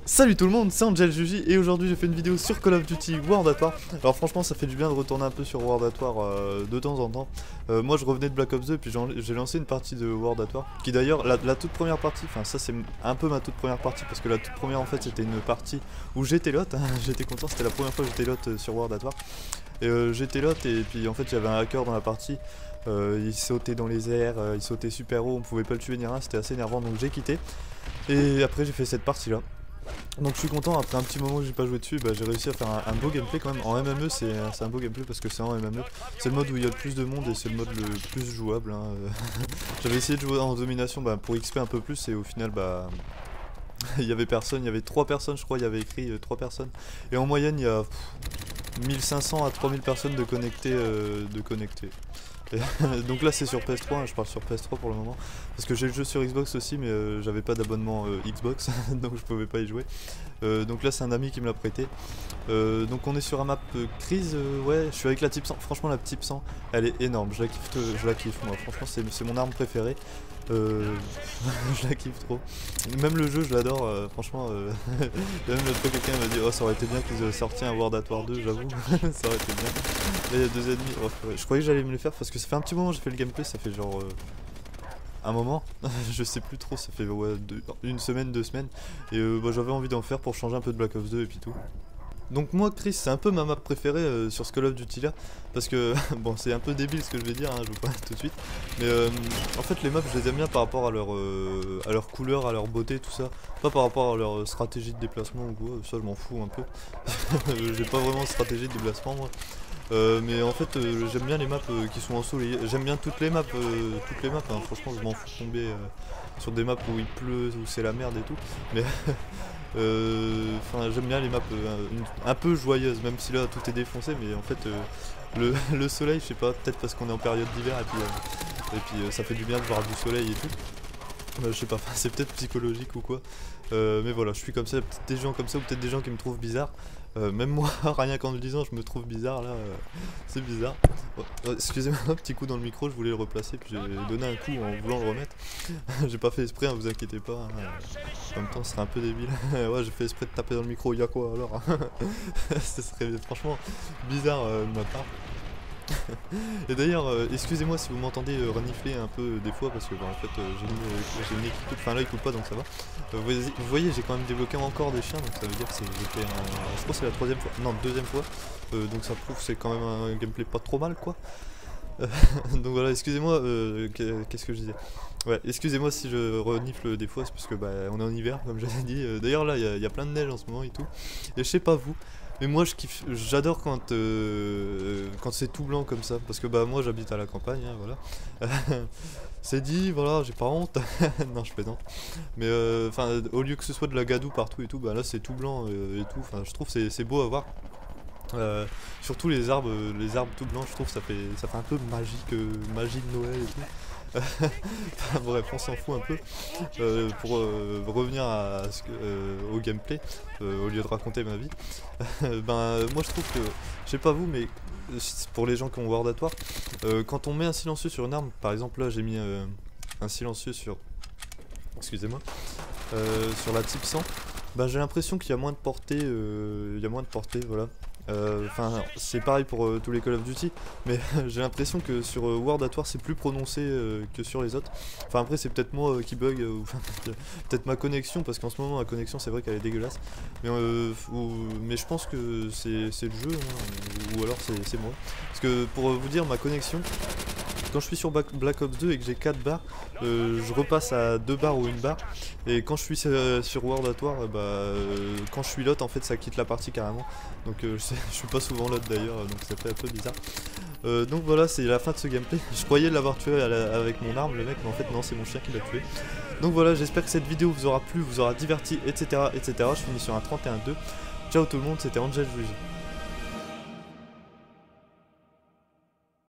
Salut tout le monde, c'est Angel Juji et aujourd'hui j'ai fait une vidéo sur Call of Duty World at War. Alors franchement ça fait du bien de retourner un peu sur World at War de temps en temps. Moi je revenais de Black Ops 2 et puis j'ai lancé une partie de World at War. Qui d'ailleurs, la toute première partie, enfin ça c'est un peu ma toute première partie parce que la toute première en fait c'était une partie où j'étais lot, hein, j'étais content, c'était la première fois que j'étais lot sur World at War. Et j'étais lot et puis en fait il y avait un hacker dans la partie. Il sautait dans les airs, il sautait super haut, on pouvait pas le tuer ni rien, c'était assez énervant donc j'ai quitté. Et après j'ai fait cette partie là. Donc je suis content, après un petit moment que j'ai pas joué dessus, j'ai réussi à faire un beau gameplay quand même. En MME c'est un beau gameplay parce que c'est en MME. C'est le mode où il y a le plus de monde et c'est le mode le plus jouable. Hein. J'avais essayé de jouer en domination pour XP un peu plus et au final il y avait personne, il y avait 3 personnes je crois, il y avait écrit 3 personnes. Et en moyenne il y a 1500 à 3000 personnes de connectés. Donc là c'est sur PS3, hein, je parle sur PS3 pour le moment. Parce que j'ai le jeu sur Xbox aussi mais j'avais pas d'abonnement Xbox donc je pouvais pas y jouer. Donc là c'est un ami qui me l'a prêté. Donc on est sur un map crise, ouais je suis avec la type 100, franchement la type 100 elle est énorme, je la kiffe moi, franchement c'est mon arme préférée. Je la kiffe trop. Même le jeu je l'adore, franchement il y a même l'autre fois quelqu'un m'a dit oh ça aurait été bien qu'ils aient sorti un World at War 2, j'avoue. Ça aurait été bien. Là il y a 2 ennemis, oh, je croyais que j'allais me le faire parce que ça fait un petit moment que j'ai fait le gameplay, ça fait genre un moment, je sais plus trop, ça fait ouais, une semaine, 2 semaines. Et j'avais envie d'en faire pour changer un peu de Black Ops 2 et puis tout. Donc moi Chris c'est un peu ma map préférée sur ce Call of Duty là. Parce que bon c'est un peu débile ce que je vais dire, hein, je vous parle tout de suite. Mais en fait les maps je les aime bien par rapport à leur couleur, à leur beauté, tout ça. Pas par rapport à leur stratégie de déplacement ou quoi, ça je m'en fous un peu. J'ai pas vraiment de stratégie de déplacement moi. Mais en fait j'aime bien les maps qui sont ensoleillées, j'aime bien toutes les maps, hein. Franchement je m'en fous de tomber sur des maps où il pleut, où c'est la merde et tout. Mais j'aime bien les maps un peu joyeuses, même si là tout est défoncé, mais en fait le soleil, je sais pas, peut-être parce qu'on est en période d'hiver et puis ça fait du bien de voir du soleil et tout. Je sais pas, c'est peut-être psychologique ou quoi. Mais voilà, je suis comme ça, peut-être des gens comme ça ou peut-être des gens qui me trouvent bizarre. Même moi, rien qu'en le disant, je me trouve bizarre là, c'est bizarre. Oh, excusez-moi, un petit coup dans le micro, je voulais le replacer, puis j'ai donné un coup en voulant le remettre. J'ai pas fait exprès, hein, vous inquiétez pas. Hein. En même temps, ce serait un peu débile. Ouais, j'ai fait exprès de taper dans le micro, y'a quoi alors? Ce serait franchement bizarre de ma part. Et d'ailleurs, excusez-moi si vous m'entendez renifler un peu des fois parce que en fait j'ai une équipe, enfin là il coupe pas donc ça va. Vous voyez j'ai quand même débloqué encore des chiens donc ça veut dire que j'ai fait je crois que c'est la troisième fois, non deuxième fois. Donc ça prouve que c'est quand même un gameplay pas trop mal quoi. Donc voilà, excusez-moi, qu'est-ce que je disais? Ouais, excusez-moi si je renifle des fois, c'est parce que on est en hiver comme j'avais dit. D'ailleurs là il y a plein de neige en ce moment et tout. Et je sais pas vous, mais moi je kiffe, j'adore quand c'est tout blanc comme ça, parce que moi j'habite à la campagne, hein, voilà. C'est dit, voilà, j'ai pas honte. Non je plaisante. Mais au lieu que ce soit de la gadoue partout et tout, là c'est tout blanc et tout, je trouve c'est beau à voir. Surtout les arbres tout blancs, je trouve ça fait un peu magique, magie de Noël et tout. Enfin, bref, on s'en fout un peu. Pour revenir au gameplay, au lieu de raconter ma vie, moi je trouve que, je sais pas vous, mais pour les gens qui ont World at War, quand on met un silencieux sur une arme, par exemple là j'ai mis un silencieux sur, excusez-moi, sur la type 100, j'ai l'impression qu'il y a moins de portée, voilà. C'est pareil pour tous les Call of Duty, mais j'ai l'impression que sur World at War c'est plus prononcé que sur les autres. Enfin après c'est peut-être moi qui bug, ou peut-être ma connexion, parce qu'en ce moment ma connexion c'est vrai qu'elle est dégueulasse. Mais je pense que c'est le jeu, hein, ou alors c'est moi. Parce que pour vous dire ma connexion, quand je suis sur Black Ops 2 et que j'ai 4 barres, je repasse à 2 barres ou 1 barre. Et quand je suis sur World at War, quand je suis lot en fait ça quitte la partie carrément. Donc je suis pas souvent lot d'ailleurs, donc ça fait un peu bizarre. Donc voilà, c'est la fin de ce gameplay. Je croyais l'avoir tué avec mon arme le mec, mais en fait non, c'est mon chien qui l'a tué. Donc voilà, j'espère que cette vidéo vous aura plu, vous aura diverti, etc. etc. Je finis sur un 31-2. Ciao tout le monde, c'était Angel Juji.